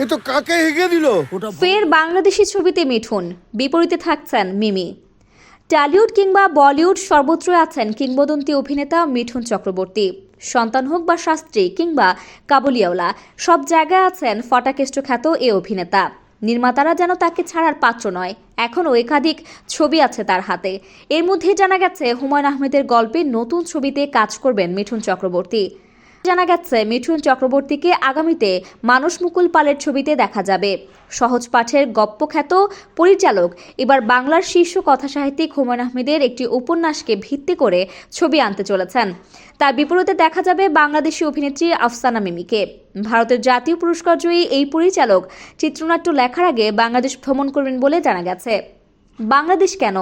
এ তো কাকে হেগে দিল। ফের বাংলাদেশি ছবিতে মিঠুন, বিপরীতে থাকছেন মিমি। টলিউড কিংবা বলিউড সর্বত্রই আছেন কিংবদন্তি অভিনেতা মিঠুন চক্রবর্তী। সন্তান হোক বা শাস্ত্রী কিংবা কাবুলিওয়ালা, সব জায়গায় আছেন ফটাকেষ্ট খ্যাত এ অভিনেতা। নির্মাতারা যেন তাকে ছাড়ার পাত্র নয়। এখনও একাধিক ছবি আছে তার হাতে। এর মধ্যেই জানা গেছে হুমায়ূন আহমেদের গল্পে নতুন ছবিতে কাজ করবেন মিঠুন চক্রবর্তী। জানা গেছে মিঠুন চক্রবর্তীকে আগামীতে মানস মুকুল পালের ছবিতে দেখা যাবে। সহজ পাঠের গপ্পখ্যাত পরিচালক এবার বাংলার শীর্ষ কথাসাহিত্যিক হুমায়ূন আহমেদের একটি উপন্যাসকে ভিত্তি করে ছবি আনতে চলেছেন। তার বিপরীতে দেখা যাবে বাংলাদেশি অভিনেত্রী আফসানা মিমিকে। ভারতের জাতীয় পুরস্কার জয়ী এই পরিচালক চিত্রনাট্য লেখার আগে বাংলাদেশ ভ্রমণ করবেন বলে জানা গেছে। বাংলাদেশ কেন?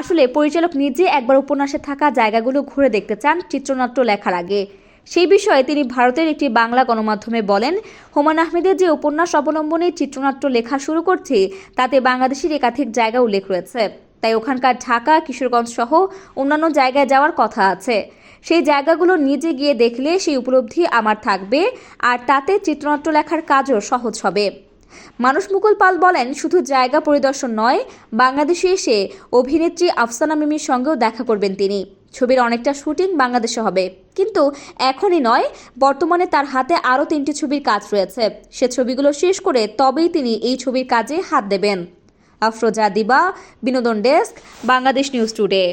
আসলে পরিচালক নিজে একবার উপন্যাসে থাকা জায়গাগুলো ঘুরে দেখতে চান চিত্রনাট্য লেখার আগে। সেই বিষয়ে তিনি ভারতের একটি বাংলা গণমাধ্যমে বলেন, হুমায়ূন আহমেদের যে উপন্যাস অবলম্বনে চিত্রনাট্য লেখা শুরু করছি তাতে বাংলাদেশের একাধিক জায়গা উল্লেখ রয়েছে। তাই ওখানকার ঢাকা, কিশোরগঞ্জ সহ অন্যান্য জায়গায় যাওয়ার কথা আছে। সেই জায়গাগুলো নিজে গিয়ে দেখলে সেই উপলব্ধি আমার থাকবে, আর তাতে চিত্রনাট্য লেখার কাজও সহজ হবে। মানস মুকুল পাল বলেন, শুধু জায়গা পরিদর্শন নয়, বাংলাদেশে এসে অভিনেত্রী আফসানা মিমির সঙ্গেও দেখা করবেন তিনি। ছবির অনেকটা শুটিং বাংলাদেশে হবে, কিন্তু এখনই নয়, বর্তমানে তার হাতে আরও 3টি ছবির কাজ রয়েছে। সে ছবিগুলো শেষ করে তবেই তিনি এই ছবির কাজে হাত দেবেন। আফরোজা দিবা, বিনোদন ডেস্ক, বাংলাদেশ নিউজ টুডে।